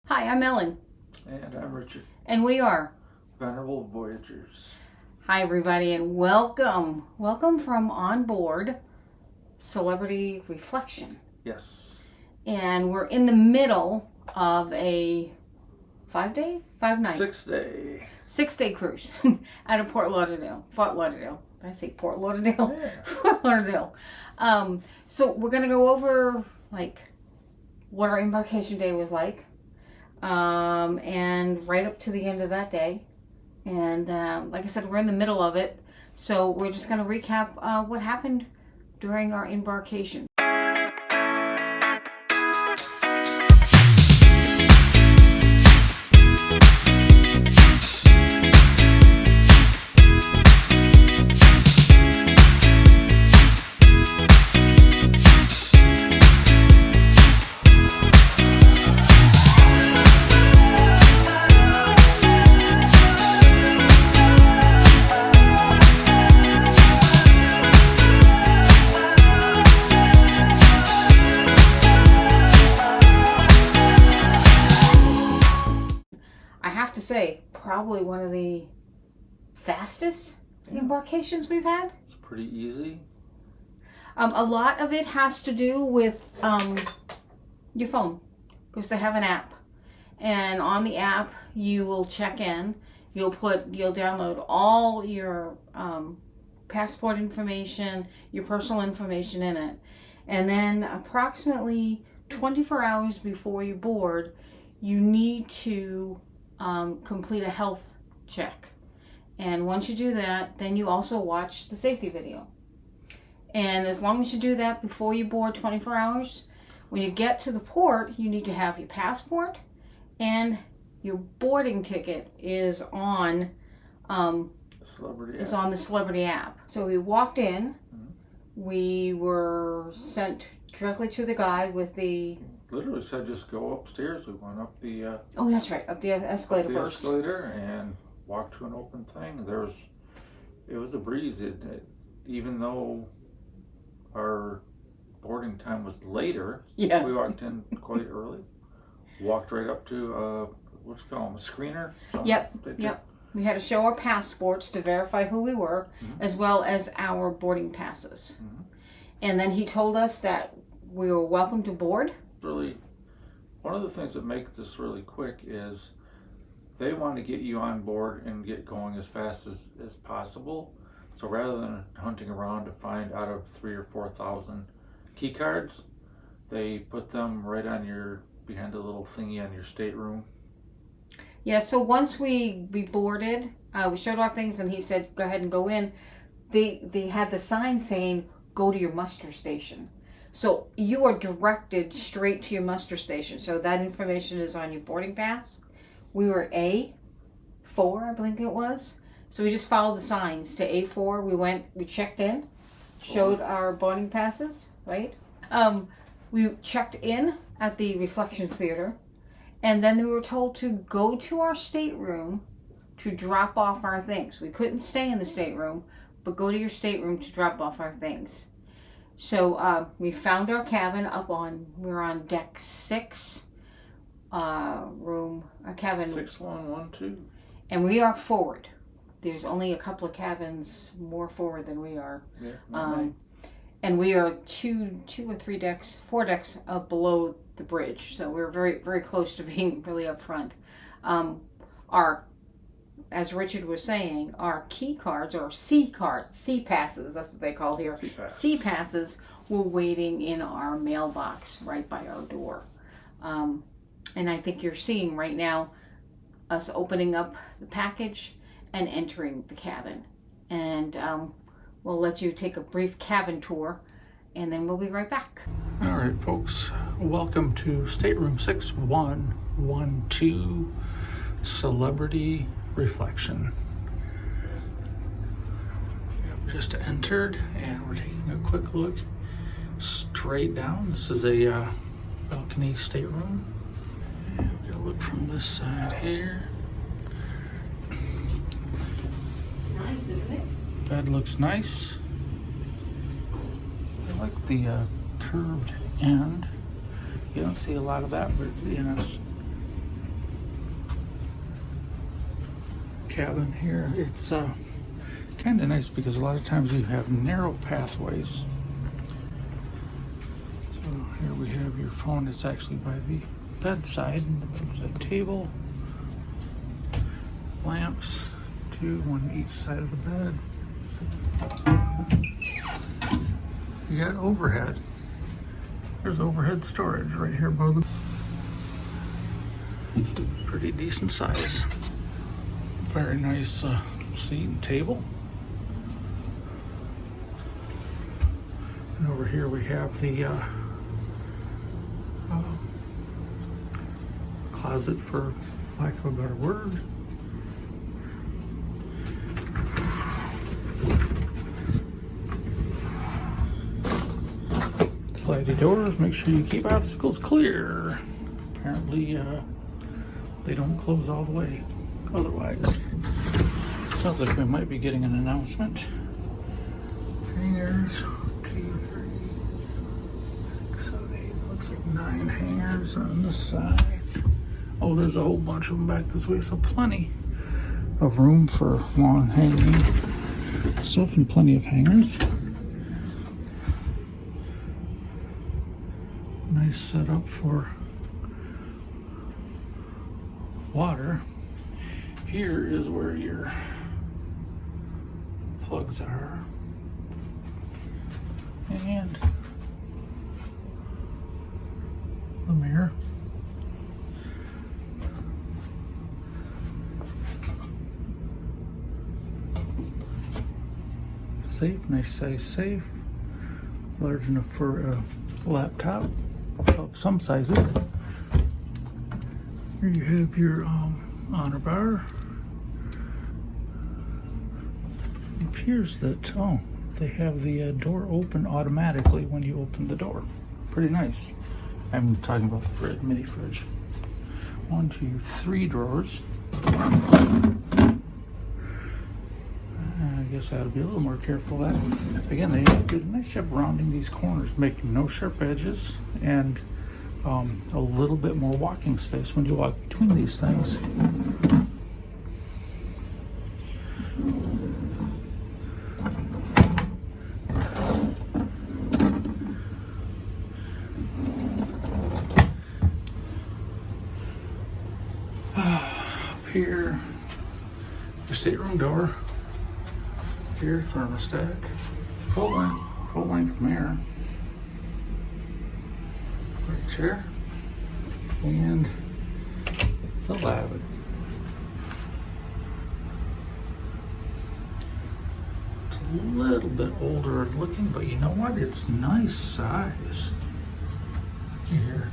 Hi, I'm Ellen. And I'm Richard. And we are Venerable Voyagers. Hi, everybody, and welcome. Welcome from onboard Celebrity Reflection. Yes. And we're in the middle of a 5-day? 5-night? 6-day. 6-day cruise out of Fort Lauderdale. Did I say Port Lauderdale? Yeah. Fort Lauderdale. So we're going to go over, what our embarkation day was like. And right up to the end of that day. And like I said, we're in the middle of it. So we're just going to recap what happened during our embarkation. Say probably one of the fastest embarkations we've had. It's pretty easy. A lot of it has to do with your phone, because they have an app, and on the app you will check in. You'll download all your passport information, your personal information in it, and then approximately 24 hours before you board, you need to complete a health check. And once you do that, then you also watch the safety video. And as long as you do that before you board 24 hours, when you get to the port, you need to have your passport and your boarding ticket is on the Celebrity app. So we walked in. Mm-hmm. We were sent directly to the guy with the... Literally said just go upstairs. We went up the... oh, that's right. Up the escalator first. Escalator and walked to an open thing. It was a breeze. Even though our boarding time was later, yeah, we walked in quite early. Walked right up to what's it called, a screener? Yep. We had to show our passports to verify who we were, mm-hmm. as well as our boarding passes. Mm-hmm. And then he told us that we were welcome to board. Really, one of the things that makes this really quick is they want to get you on board and get going as fast as possible. So rather than hunting around to find out of 3,000 or 4,000 key cards, they put them right on behind a little thingy on your stateroom. Yeah, so once we boarded, we showed our things and he said go ahead and go in. They had the sign saying go to your muster station. So you are directed straight to your muster station. So that information is on your boarding pass. We were A4, I believe it was. So we just followed the signs to A4. We checked in, showed our boarding passes, right? We checked in at the Reflections Theater. And then we were told to go to our stateroom to drop off our things. We couldn't stay in the stateroom, but go to your stateroom to drop off our things. So we found our cabin we were on deck 6, cabin 6112. And we are forward. There's only a couple of cabins more forward than we are. Yeah, and we are 2 or 3 decks, 4 decks below the bridge. So we're very, very close to being really up front. As Richard was saying, our key cards, or C passes, that's what they call here. C passes were waiting in our mailbox right by our door. And I think you're seeing right now us opening up the package and entering the cabin. And we'll let you take a brief cabin tour and then we'll be right back. All right, folks. Welcome to Stateroom 6112, Celebrity Reflection. We just entered and we're taking a quick look straight down. This is a balcony stateroom. And we're going to look from this side here. It's nice, isn't it? Bed looks nice. I like the curved end. You don't see a lot of that, but you know, it's cabin here. It's kind of nice because a lot of times you have narrow pathways. So here we have your phone. It's actually by the bedside, and the bedside table. Lamps, one each side of the bed. You got overhead. There's overhead storage right here above the. Pretty decent size. Very nice seat and table. And over here we have the closet, for lack of a better word. Slidey doors, make sure you keep obstacles clear. Apparently they don't close all the way otherwise. Sounds like we might be getting an announcement. Hangers, 2, 3, 6, 7, 8, looks like 9 hangers on this side. Oh, there's a whole bunch of them back this way, so plenty of room for long hanging stuff and plenty of hangers. Nice setup for water. Here is where your plugs are. And the mirror. Safe, nice size safe. Large enough for a laptop of some sizes. Here you have your honor bar. It appears that, they have the door open automatically when you open the door. Pretty nice. I'm talking about the mini fridge. 1, 2, 3 drawers. I guess I ought to be a little more careful of that. Again, they did a nice job rounding these corners, making no sharp edges, and a little bit more walking space when you walk between these things. Up here, your stateroom door. Here, thermostat, full length mirror, right chair, and the lavabo. It's a little bit older looking, but you know what? It's nice size. Look here.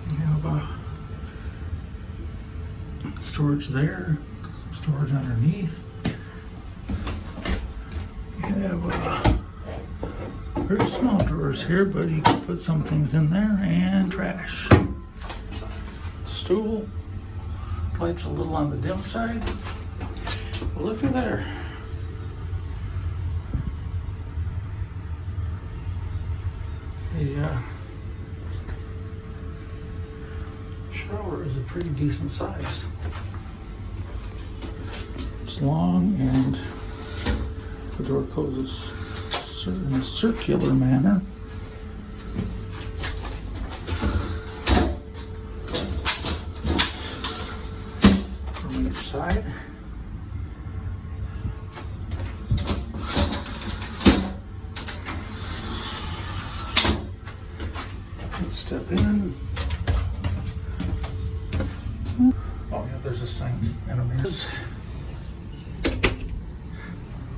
You have storage there. Storage underneath. You have very small drawers here, but you can put some things in there, and trash. Stool. Lights a little on the dim side. But look at there. The shower is a pretty decent size. It's long, and the door closes in a circular manner. From each side. Let's step in. Oh yeah, there's a sink and a mirror.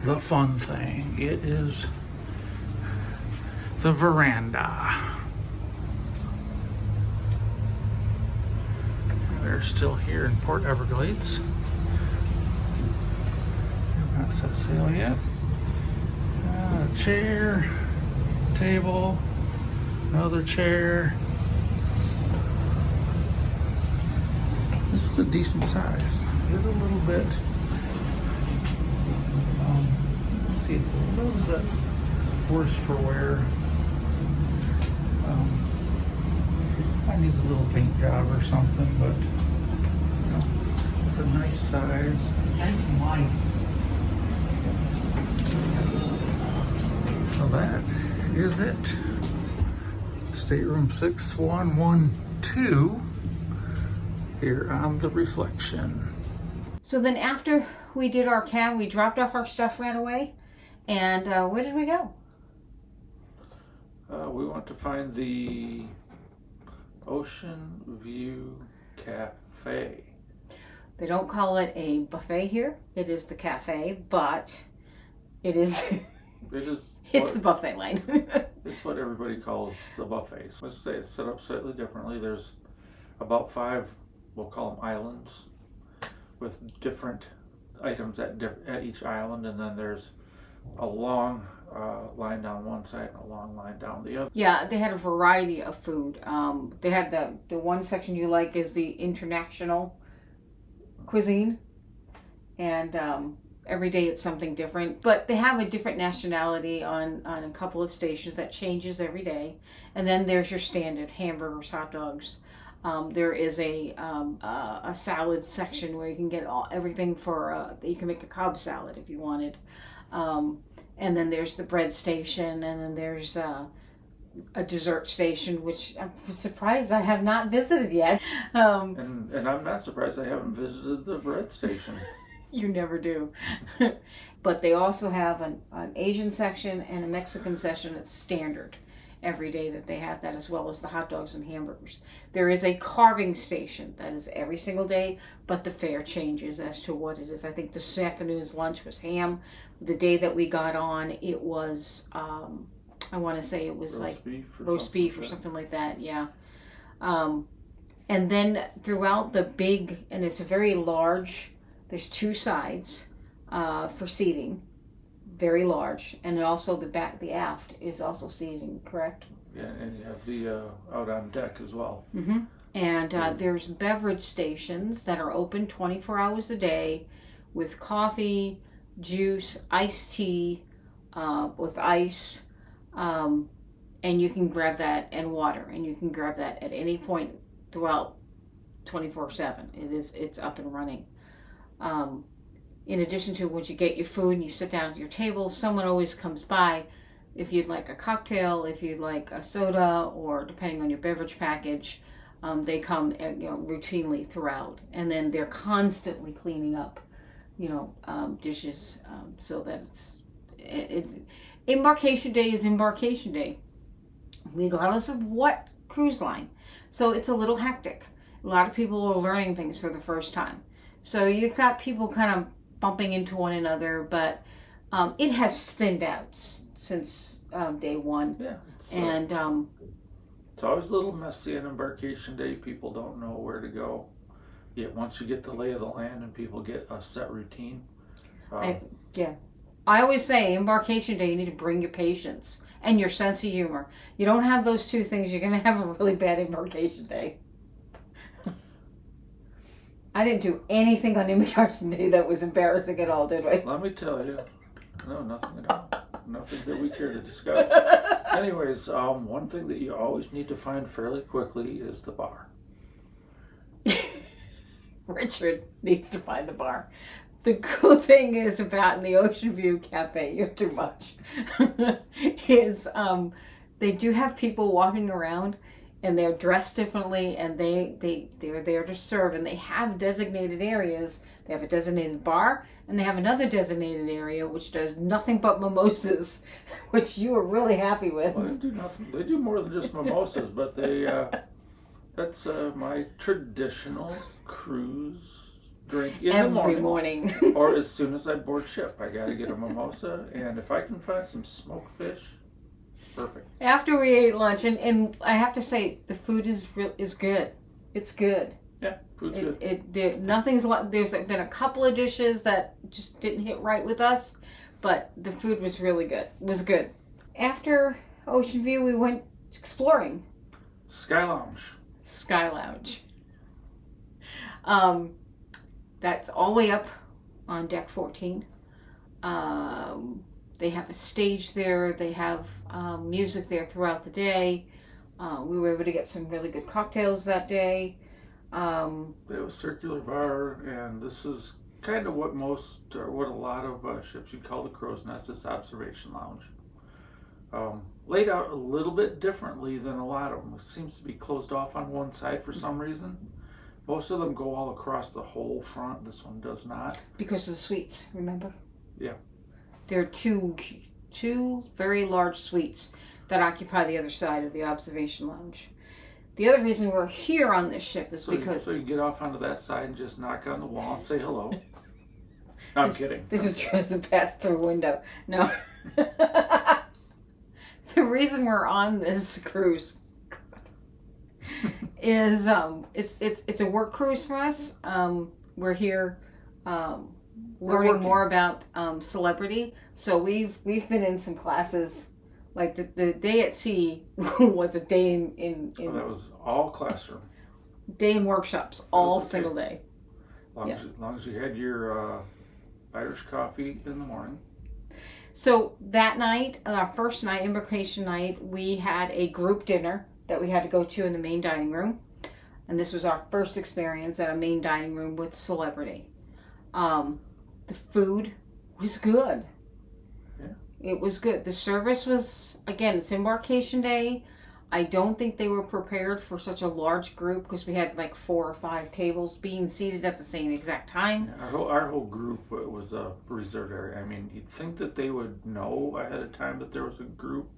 The fun thing, it is the veranda. They're still here in Port Everglades. Have not set sail yet. A chair, table, another chair. This is a decent size. It is a little bit. See, it's a little bit worse for wear. Mine needs a little paint job or something, but It's a nice size. Nice and wide. So that is it. Stateroom 6112 here on the Reflection. So then after we did our cab, we dropped off our stuff right away. And where did we go? We want to find the Ocean View Cafe. They don't call it a buffet here. It is the cafe, but it is... It is. It's the buffet line. It's what everybody calls the buffet. Let's say it's set up slightly differently. There's about 5, we'll call them islands, with different items at each island, and then there's a long line down one side and a long line down the other. Yeah, they had a variety of food. They had the one section you like is the international cuisine, and every day it's something different, but they have a different nationality on a couple of stations that changes every day. And then there's your standard hamburgers, hot dogs. There is a salad section where you can get everything for, you can make a Cobb salad if you wanted. And then there's the bread station, and then there's a dessert station, which I'm surprised I have not visited yet. And I'm not surprised I haven't visited the bread station. You never do. But they also have an Asian section and a Mexican section. It's standard every day that they have that, as well as the hot dogs and hamburgers. There is a carving station that is every single day, but the fare changes as to what it is. I think this afternoon's lunch was ham. The day that we got on, it was, I want to say it was roast beef or something like that, yeah. And then throughout the big, and it's a very large, there's 2 sides for seating, very large, and then also the aft is also seating, correct? Yeah, and you have the out on deck as well. Mm-hmm. And there's beverage stations that are open 24 hours a day with coffee, juice, iced tea with ice, and you can grab that, and water, and you can grab that at any point throughout 24/7. It's up and running. In addition to once you get your food and you sit down at your table, someone always comes by if you'd like a cocktail, if you'd like a soda, or depending on your beverage package, they come routinely throughout, and then they're constantly cleaning up dishes, so that it's embarkation day is embarkation day regardless of what cruise line. So it's a little hectic. A lot of people are learning things for the first time. So you've got people kind of bumping into one another, but it has thinned out since day one. Yeah. It's always a little messy on embarkation day. People don't know where to go. Yet once you get the lay of the land and people get a set routine. I always say embarkation day, you need to bring your patience and your sense of humor. You don't have those 2 things, you're going to have a really bad embarkation day. I didn't do anything on embarkation day that was embarrassing at all, did we? Let me tell you. No, nothing at all. Nothing that we care to discuss. Anyways, one thing that you always need to find fairly quickly is the bar. Richard needs to find the bar. The cool thing is about in the Ocean View Cafe, you're too much, is they do have people walking around, and they're dressed differently, and they're there to serve, and they have designated areas. They have a designated bar, and they have another designated area which does nothing but mimosas, which you are really happy with. Well, they do nothing. They do more than just mimosas, but that's my traditional cruise drink in the morning. Or as soon as I board ship, I got to get a mimosa, and if I can find some smoked fish, perfect. After we ate lunch, and I have to say, the food is good. It's good. Yeah, food's good. There's been a couple of dishes that just didn't hit right with us, but the food was really good. It was good. After Ocean View, we went exploring. Sky Lounge. That's all the way up on deck 14. They have a stage there. They have music there throughout the day. We were able to get some really good cocktails that day. They have a circular bar, and this is kind of what a lot of ships you'd call the crow's nest, this observation lounge. Laid out a little bit differently than a lot of them. It seems to be closed off on one side for some reason. Most of them go all across the whole front. This one does not. Because of the suites, remember? Yeah. There are two very large suites that occupy the other side of the observation lounge. The other reason we're here on this ship is because... So you get off onto that side and just knock on the wall and say hello. No, I'm kidding. There's a pass-through window. No. The reason we're on this cruise is it's a work cruise for us. We're here learning more about celebrity. So we've been in some classes. Like the day at sea was a day in that was all classroom. Day in workshops, all single day. As long as you had your Irish coffee in the morning. So that night, our first night, embarkation night, we had a group dinner that we had to go to in the main dining room. And this was our first experience at a main dining room with celebrity. The food was good. Yeah. It was good. The service was, again, it's embarkation day. I don't think they were prepared for such a large group because we had like 4 or 5 tables being seated at the same exact time. Yeah, our whole group was a reserved area. I mean, you'd think that they would know ahead of time that there was a group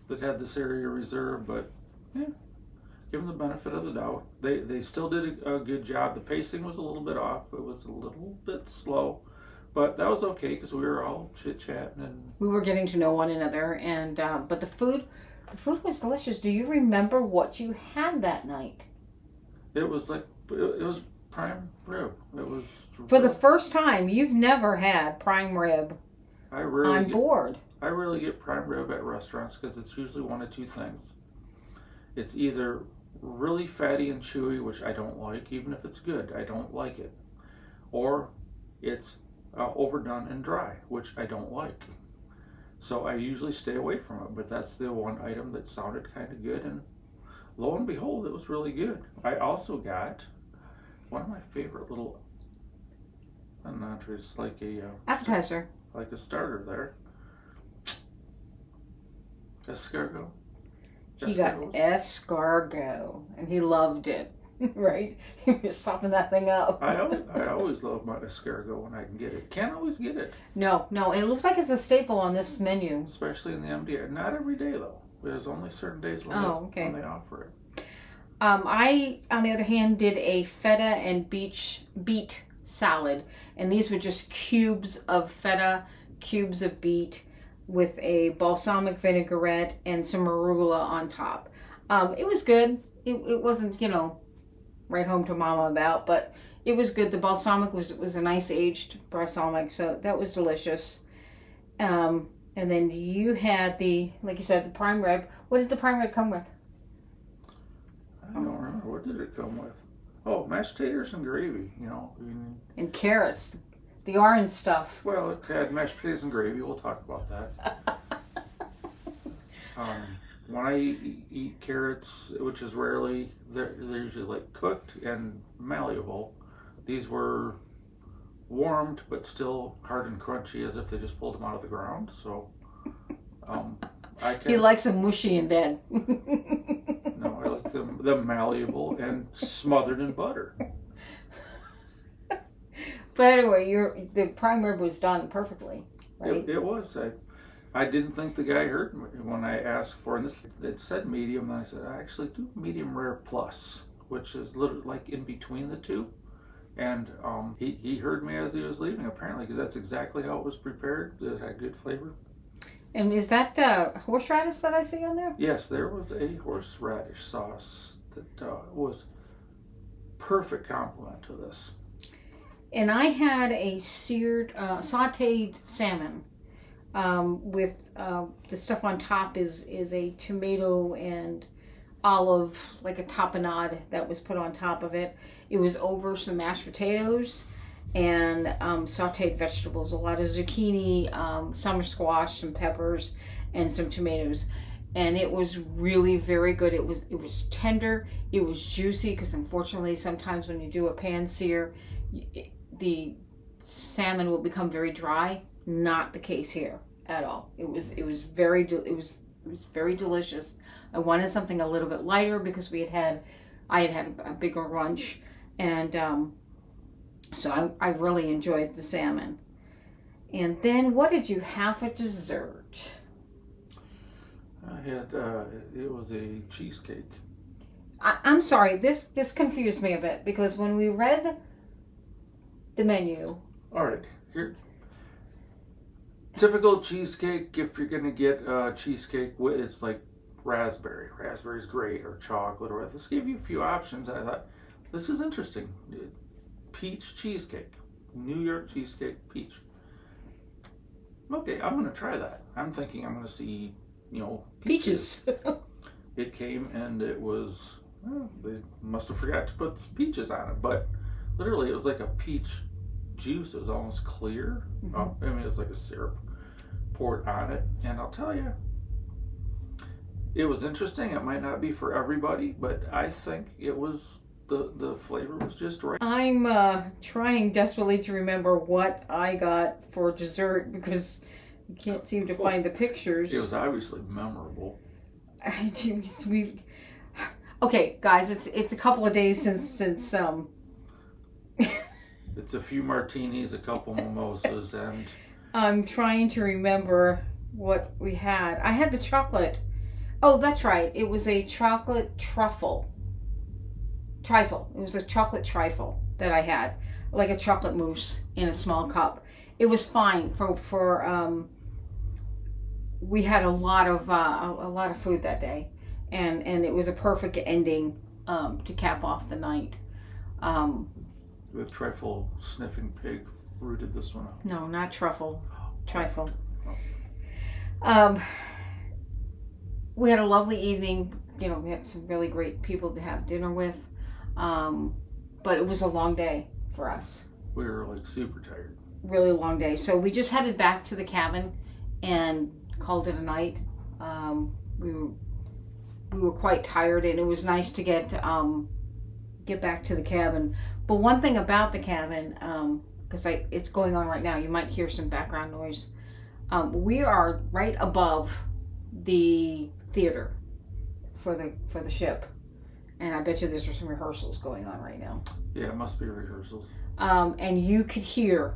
that had this area reserved, but yeah, give them the benefit of the doubt. They still did a good job. The pacing was a little bit off. It was a little bit slow, but that was okay because we were all chit-chatting and we were getting to know one another. And but the food was delicious. Do you remember what you had that night? It was prime rib. It was for the first time. You've never had prime rib on board. I rarely get prime rib at restaurants because it's usually one of two things. It's either really fatty and chewy, which I don't like, even if it's good. I don't like it. Or it's overdone and dry, which I don't like. So I usually stay away from it, but that's the one item that sounded kind of good, and lo and behold, it was really good. I also got one of my favorite little entrees, like a appetizer, like a starter there. Escargot. He got escargot, and he loved it. Right? He was sopping that thing up. I always love my escargot when I can get it. Can't always get it. No. It looks like it's a staple on this menu. Especially in the MDI. Not every day, though. There's only certain days when they offer it. I, on the other hand, did a feta and beet salad. And these were just cubes of feta, cubes of beet, with a balsamic vinaigrette and some arugula on top. It was good. It wasn't, right home to mama about, but it was good. The balsamic was a nice aged balsamic, so that was delicious. And then you had like you said, the prime rib. What did the prime rib come with? I don't remember. What did it come with? Oh, mashed potatoes and gravy, And carrots. The orange stuff. Well, it had mashed potatoes and gravy. We'll talk about that. When I eat carrots, which is rarely, they're usually like cooked and malleable. These were warmed, but still hard and crunchy, as if they just pulled them out of the ground. So, he likes them mushy and dead. No, I like them malleable and smothered in butter. But anyway, the prime rib was done perfectly, right? It was. I didn't think the guy heard me when I asked for it. It said medium, and I said, I actually do medium rare plus, which is literally like in between the two. And he heard me as he was leaving, apparently, because that's exactly how it was prepared. It had good flavor. And is that horseradish that I see on there? Yes, there was a horseradish sauce that was perfect complement to this. And I had a seared, sauteed salmon with the stuff on top is a tomato and olive, like a tapenade that was put on top of it. It was over some mashed potatoes and sauteed vegetables, a lot of zucchini, summer squash, some peppers, and some tomatoes. and it was really very good. It was tender, it was juicy, because unfortunately sometimes when you do a pan sear, the salmon will become very dry. Not the case here at all. It was very delicious. I wanted something a little bit lighter because I had had a bigger lunch, and so I really enjoyed the salmon. And then what did you have for dessert? I had, it was a cheesecake. I'm sorry, this confused me a bit, because when we read the menu. All right, here. Typical cheesecake, if you're going to get cheesecake, it's like raspberry. Raspberry's great, or chocolate, or this gave you a few options. I thought, this is interesting. Peach cheesecake. New York cheesecake, peach. Okay, I'm going to try that. I'm thinking I'm going to see, peaches. It came and it was, well, they must have forgot to put peaches on it, but literally it was like a peach juice. It was almost clear. Mm-hmm. Oh, I mean, it's like a syrup poured on it, and I'll tell you, it was interesting. It might not be for everybody, but I think it was, the flavor was just right. I'm trying desperately to remember what I got for dessert, because I can't seem to find the pictures. It was obviously memorable. Okay, guys, it's a couple of days since It's a few martinis, a couple mimosas, and I'm trying to remember what we had. I had the chocolate. Oh, that's right. It was a chocolate trifle. It was a chocolate trifle that I had, like a chocolate mousse in a small cup. It was fine for we had a lot of food that day, and it was a perfect ending to cap off the night. The trifle sniffing pig rooted this one out. No, not truffle. Trifle. We had a lovely evening. We had some really great people to have dinner with. But it was a long day for us. We were like super tired. Really long day. So we just headed back to the cabin and called it a night. We were quite tired, and it was nice to get back to the cabin. But one thing about the cabin, because it's going on right now, you might hear some background noise. We are right above the theater for the ship, and I bet you there's some rehearsals going on right now. Yeah, it must be rehearsals. And you could hear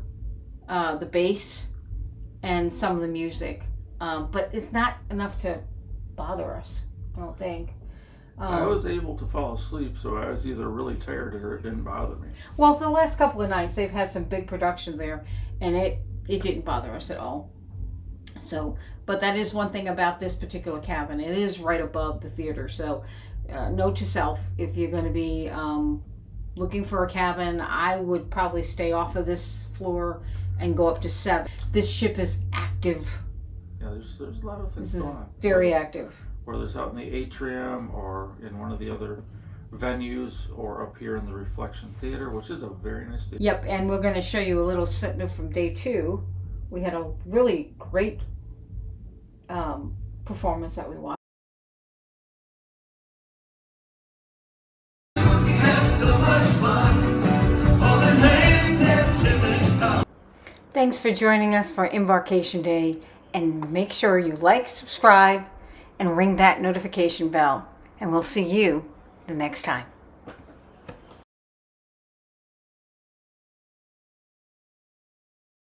the bass and some of the music, but it's not enough to bother us, I don't think. I was able to fall asleep, so I was either really tired or it didn't bother me. Well, for the last couple of nights, they've had some big productions there, and it didn't bother us at all. So, but that is one thing about this particular cabin. It is right above the theater. So, note to self, if you're going to be looking for a cabin, I would probably stay off of this floor and go up to 7. This ship is active. Yeah, there's a lot of things going on. Very active. Whether it's out in the atrium or in one of the other venues or up here in the Reflection Theater, which is a very nice theater. Yep, and we're going to show you a little snippet from day 2. We had a really great performance that we watched. Thanks for joining us for Embarkation Day, and make sure you like, subscribe, and ring that notification bell, and we'll see you the next time.